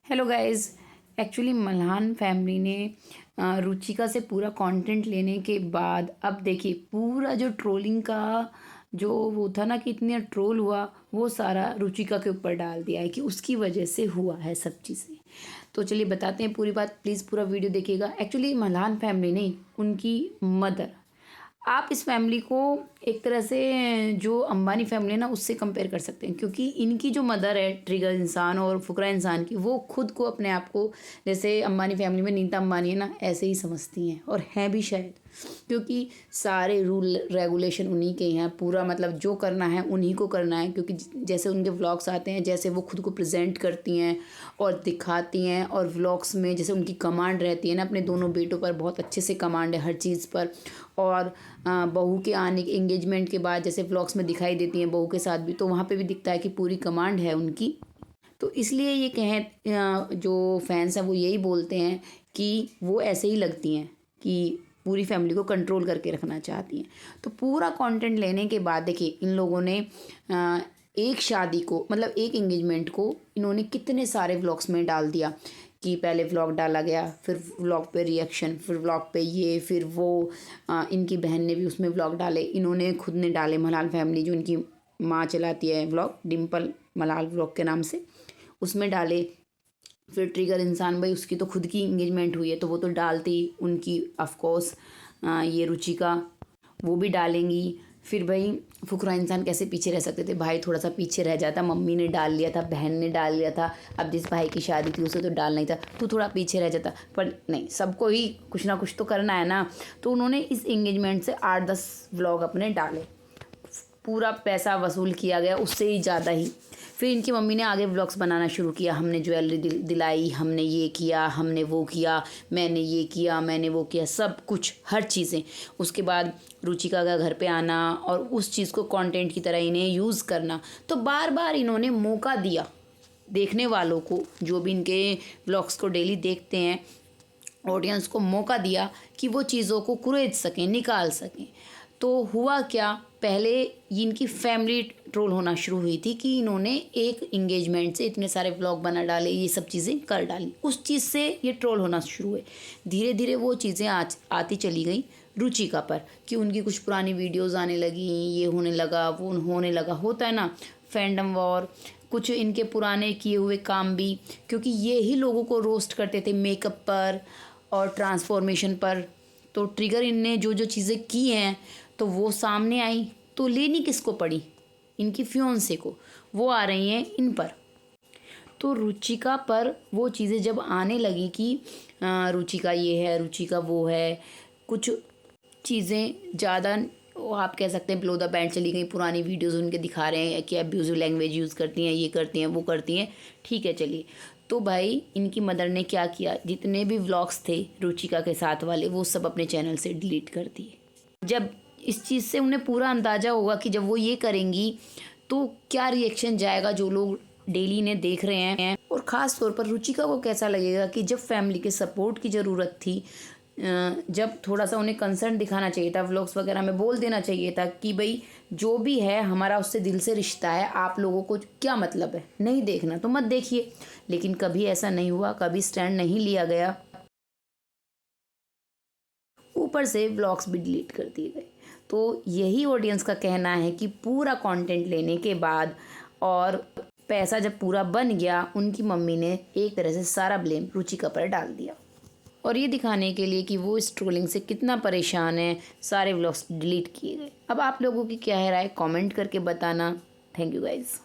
Hello guys. Actually Malhan family ने रुचिका से पूरा कंटेंट लेने के बाद अब देखिए पूरा जो ट्रोलिंग का जो वो था ना कि इतना ट्रोल हुआ वो सारा रुचिका के ऊपर डाल दिया है कि उसकी वजह से हुआ है सब चीज़ें। तो चलिए बताते हैं पूरी बात, प्लीज़ पूरा वीडियो देखिएगा। एक्चुअली मल्हान फैमिली नहीं, उनकी मदर, आप इस फैमिली को एक तरह से जो अंबानी फैमिली है ना उससे कंपेयर कर सकते हैं, क्योंकि इनकी जो मदर है ट्रिगर इंसान और फुकरा इंसान की, वो खुद को अपने आप को जैसे अंबानी फैमिली में नीता अंबानी है ना ऐसे ही समझती हैं और हैं भी शायद, क्योंकि सारे रूल रेगुलेशन उन्हीं के हैं। पूरा मतलब जो करना है उन्हीं को करना है, क्योंकि जैसे उनके व्लॉग्स आते हैं, जैसे वो खुद को प्रेजेंट करती हैं और दिखाती हैं, और व्लॉग्स में जैसे उनकी कमांड रहती है ना अपने दोनों बेटों पर, बहुत अच्छे से कमांड है हर चीज़ पर। और बहू के आने के एंगेजमेंट के बाद जैसे व्लॉग्स में दिखाई देती हैं बहू के साथ भी, तो वहाँ पे भी दिखता है कि पूरी कमांड है उनकी। तो इसलिए ये कहें जो फैंस हैं वो यही बोलते हैं कि वो ऐसे ही लगती हैं कि पूरी फैमिली को कंट्रोल करके रखना चाहती हैं। तो पूरा कंटेंट लेने के बाद देखिए इन लोगों ने एक शादी को मतलब एक एंगेजमेंट को इन्होंने कितने सारे व्लॉग्स में डाल दिया कि पहले व्लॉग डाला गया, फिर व्लॉग पे रिएक्शन, फिर व्लॉग पे ये, फिर वो इनकी बहन ने भी उसमें व्लॉग डाले, इन्होंने खुद ने डाले। मलाल फैमिली जो इनकी माँ चलाती है व्लॉग, डिम्पल मलाल व्लॉग के नाम से, उसमें डाले। फिर ट्रिगर इंसान भाई, उसकी तो खुद की इंगेजमेंट हुई है तो वो तो डालती उनकी ऑफकोर्स। ये रुचिका वो भी डालेंगी। फिर भाई फुकरा इंसान कैसे पीछे रह सकते थे, भाई थोड़ा सा पीछे रह जाता, मम्मी ने डाल लिया था, बहन ने डाल लिया था, अब जिस भाई की शादी थी उसे तो डालना ही था, तो थोड़ा पीछे रह जाता। पर नहीं, सबको ही कुछ ना कुछ तो करना है ना। तो उन्होंने इस एंगेजमेंट से 8-10 व्लॉग अपने डाले, पूरा पैसा वसूल किया गया उससे ही ज़्यादा ही। फिर इनकी मम्मी ने आगे व्लॉग्स बनाना शुरू किया, हमने ज्वेलरी दिलाई, हमने ये किया, हमने वो किया, मैंने ये किया, मैंने वो किया, सब कुछ हर चीज़ें। उसके बाद रुचिका का घर पे आना और उस चीज़ को कंटेंट की तरह इन्हें यूज़ करना। तो बार बार इन्होंने मौका दिया देखने वालों को, जो भी इनके व्लॉग्स को डेली देखते हैं, ऑडियंस को मौका दिया कि वो चीज़ों को कुरेद सकें, निकाल सकें। तो हुआ क्या, पहले इनकी फैमिली ट्रोल होना शुरू हुई थी कि इन्होंने एक इंगेजमेंट से इतने सारे व्लॉग बना डाले, ये सब चीज़ें कर डाली, उस चीज़ से ये ट्रोल होना शुरू हुए। धीरे धीरे वो चीज़ें आती चली गई रुचिका पर, कि उनकी कुछ पुरानी वीडियोस आने लगी, ये होने लगा, वो होने लगा, होता है ना फैंडम वॉर। कुछ इनके पुराने किए हुए काम भी, क्योंकि ये ही लोगों को रोस्ट करते थे मेकअप पर और ट्रांसफॉर्मेशन पर। तो ट्रिगर इनने जो जो चीज़ें की हैं तो वो सामने आई, तो लेनी किसको पड़ी, इनकी फियोंसे को, वो आ रही हैं इन पर। तो रुचिका पर वो चीज़ें जब आने लगी कि रुचिका ये है, रुचिका वो है, कुछ चीज़ें ज़्यादा वो आप कह सकते हैं बिलो द बैंड चली गई। पुरानी वीडियोस उनके दिखा रहे हैं कि अब्यूजिव लैंग्वेज यूज़ करती हैं, ये करती हैं, वो करती हैं, ठीक है चलिए। तो भाई इनकी मदर ने क्या किया, जितने भी व्लॉग्स थे रुचिका के साथ वाले वो सब अपने चैनल से डिलीट कर दिए। जब इस चीज़ से उन्हें पूरा अंदाज़ा होगा कि जब वो ये करेंगी तो क्या रिएक्शन जाएगा, जो लोग डेली ने देख रहे हैं, और ख़ास तौर पर रुचिका को कैसा लगेगा कि जब फैमिली के सपोर्ट की ज़रूरत थी, जब थोड़ा सा उन्हें कंसर्न दिखाना चाहिए था, व्लॉग्स वगैरह में बोल देना चाहिए था कि भाई जो भी है हमारा उससे दिल से रिश्ता है, आप लोगों को क्या मतलब है, नहीं देखना तो मत देखिए। लेकिन कभी ऐसा नहीं हुआ, कभी स्टैंड नहीं लिया गया, ऊपर से व्लॉग्स भी डिलीट कर दिए गए। तो यही ऑडियंस का कहना है कि पूरा कंटेंट लेने के बाद और पैसा जब पूरा बन गया, उनकी मम्मी ने एक तरह से सारा ब्लेम रुचिका पर डाल दिया, और ये दिखाने के लिए कि वो इस ट्रोलिंग से कितना परेशान है, सारे व्लॉग्स डिलीट किए गए। अब आप लोगों की क्या है राय, कमेंट करके बताना। Thank you guys.